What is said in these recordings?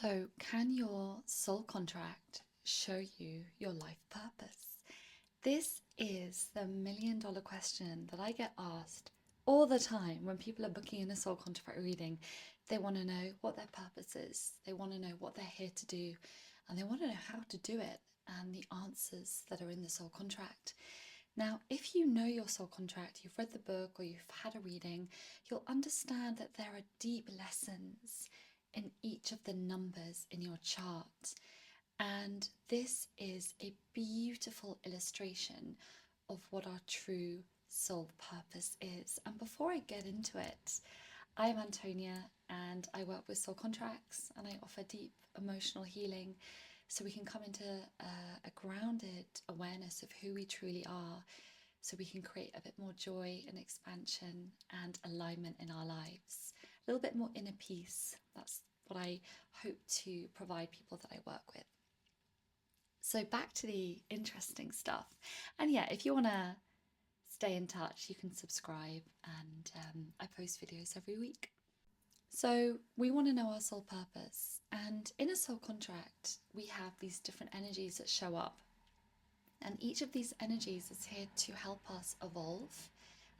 So, can your soul contract show you your life purpose? This is the $1,000,000 question that I get asked all the time when people are booking in a soul contract reading. They want to know what their purpose is, they want to know what they're here to do, and they want to know how to do it and the answers that are in the soul contract. Now, if you know your soul contract, you've read the book or you've had a reading, you'll understand that there are deep lessons in each of the numbers in your chart. And this is a beautiful illustration of what our true soul purpose is. And before I get into it, I am Antonia and I work with soul contracts and I offer deep emotional healing so we can come into a grounded awareness of who we truly are, so we can create a bit more joy and expansion and alignment in our lives, a little bit more inner peace. That's what I hope to provide people that I work with. So back to the interesting stuff. And yeah, if you want to stay in touch, you can subscribe, and I post videos every week. So we want to know our soul purpose. And in a soul contract, we have these different energies that show up. And each of these energies is here to help us evolve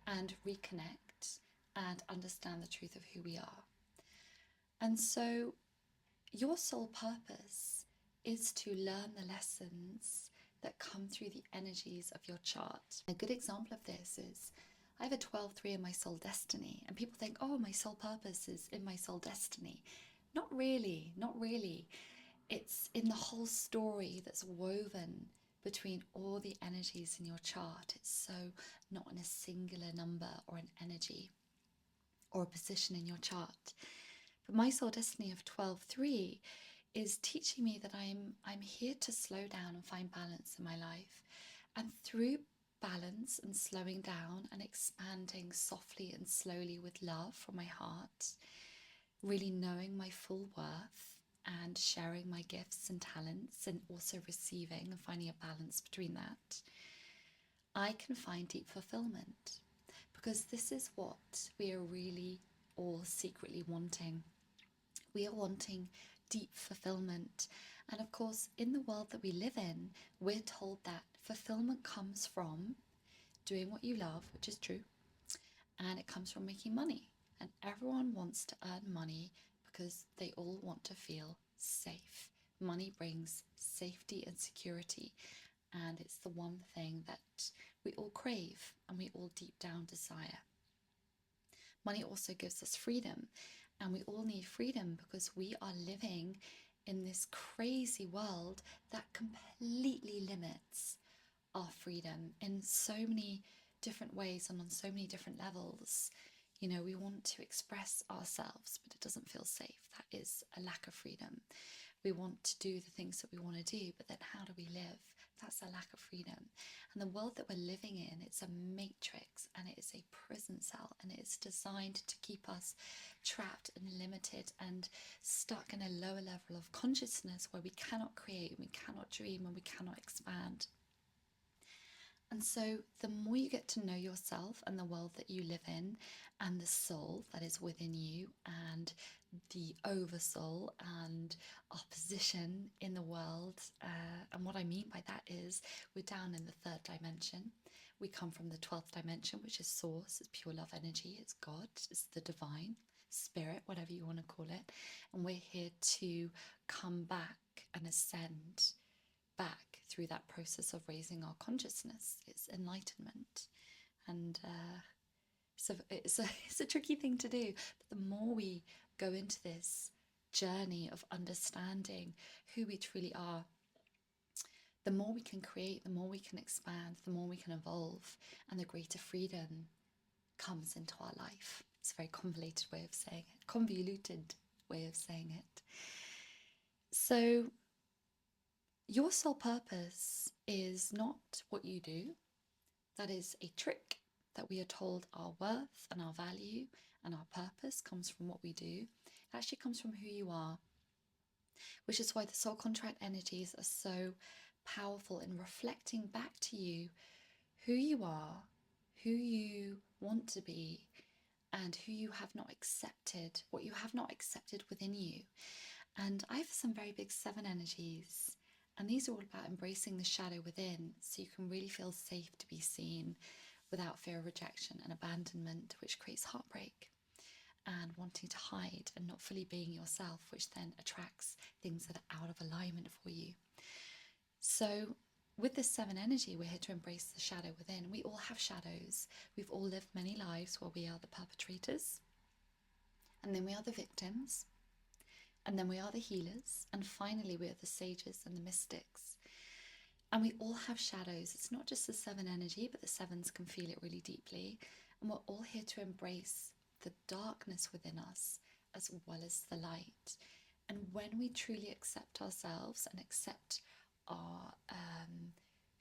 and reconnect and understand the truth of who we are. And so your soul purpose is to learn the lessons that come through the energies of your chart. A good example of this is I have a 12-3 in my soul destiny, and people think, oh, my soul purpose is in my soul destiny. Not really, not really. It's in the whole story that's woven between all the energies in your chart. It's so not in a singular number or an energy or a position in your chart. But my soul destiny of 12-3 is teaching me that I'm here to slow down and find balance in my life. And through balance and slowing down and expanding softly and slowly with love from my heart, really knowing my full worth and sharing my gifts and talents and also receiving and finding a balance between that, I can find deep fulfillment, because this is what we are really all secretly wanting. We are wanting deep fulfillment. And of course, in the world that we live in, we're told that fulfillment comes from doing what you love, which is true, and it comes from making money. And everyone wants to earn money because they all want to feel safe. Money brings safety and security, and it's the one thing that we all crave and we all deep down desire. Money also gives us freedom, and we all need freedom because we are living in this crazy world that completely limits our freedom in so many different ways and on so many different levels. You know, we want to express ourselves, but it doesn't feel safe. That is a lack of freedom. We want to do the things that we want to do, but then how do we live? That's a lack of freedom. And the world that we're living in, it's a matrix and it is a prison cell, and it's designed to keep us trapped and limited and stuck in a lower level of consciousness where we cannot create, we cannot dream, and we cannot expand. And so the more you get to know yourself and the world that you live in and the soul that is within you and the oversoul and our position in the world, and what I mean by that is we're down in the third dimension. We come from the 12th dimension, which is source, it's pure love energy, it's God, it's the divine, spirit, whatever you want to call it. And we're here to come back and ascend back through that process of raising our consciousness. It's enlightenment. And so it's a tricky thing to do. But the more we go into this journey of understanding who we truly are, the more we can create, the more we can expand, the more we can evolve, and the greater freedom comes into our life. It's a very convoluted way of saying it. So your soul purpose is not what you do. That is a trick that we are told our worth and our value and our purpose comes from what we do. It actually comes from who you are, which is why the soul contract energies are so powerful in reflecting back to you who you are, who you want to be, and who you have not accepted, what you have not accepted within you. And I have some very big 7 energies. And these are all about embracing the shadow within so you can really feel safe to be seen without fear of rejection and abandonment, which creates heartbreak, and wanting to hide and not fully being yourself, which then attracts things that are out of alignment for you. So, with this 7 energy, we're here to embrace the shadow within. We all have shadows. We've all lived many lives where we are the perpetrators, and then we are the victims, and then we are the healers, and finally, we are the sages and the mystics. And we all have shadows. It's not just the 7 energy, but the 7s can feel it really deeply. And we're all here to embrace the darkness within us as well as the light. And when we truly accept ourselves and accept our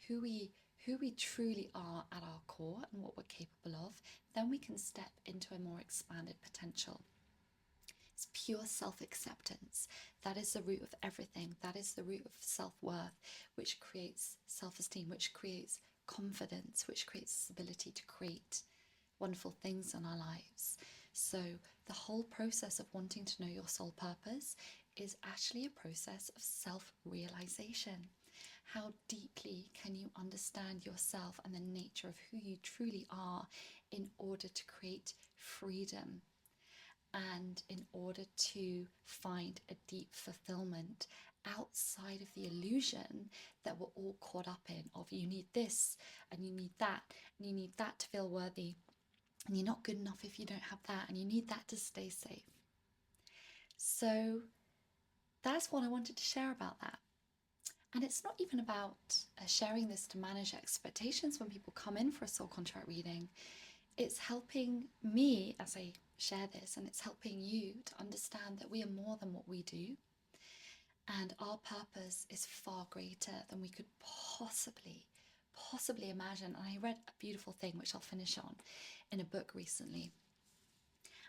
who we truly are at our core and what we're capable of, then we can step into a more expanded potential. It's pure self-acceptance. That is the root of everything. That is the root of self-worth, which creates self-esteem, which creates confidence, which creates this ability to create wonderful things in our lives. So the whole process of wanting to know your soul purpose is actually a process of self-realization. How deeply can you understand yourself and the nature of who you truly are in order to create freedom and in order to find a deep fulfillment outside of the illusion that we're all caught up in of you need this and you need that and you need that to feel worthy and you're not good enough if you don't have that and you need that to stay safe. So that's what I wanted to share about that. And it's not even about sharing this to manage expectations when people come in for a soul contract reading. It's helping me as I share this, and it's helping you to understand that we are more than what we do. And our purpose is far greater than we could possibly imagine. And I read a beautiful thing, which I'll finish on, in a book recently.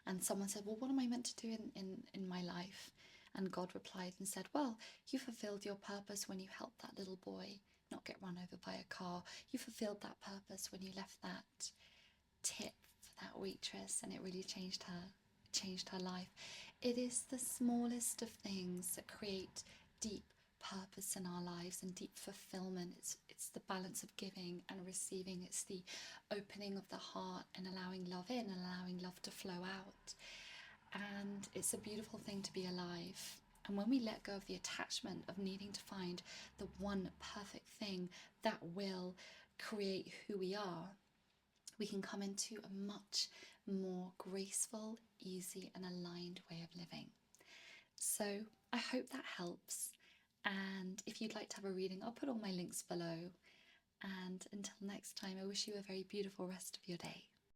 And someone said, well, what am I meant to do in my life? And God replied and said, well, you fulfilled your purpose when you helped that little boy not get run over by a car. You fulfilled that purpose when you left that tip for that waitress and it really changed her life. It is the smallest of things that create deep purpose in our lives and deep fulfillment. It's the balance of giving and receiving. It's the opening of the heart and allowing love in and allowing love to flow out. And it's a beautiful thing to be alive. And when we let go of the attachment of needing to find the one perfect thing that will create who we are, we can come into a much more graceful, easy, and aligned way of living. So I hope that helps. And if you'd like to have a reading, I'll put all my links below. And until next time, I wish you a very beautiful rest of your day.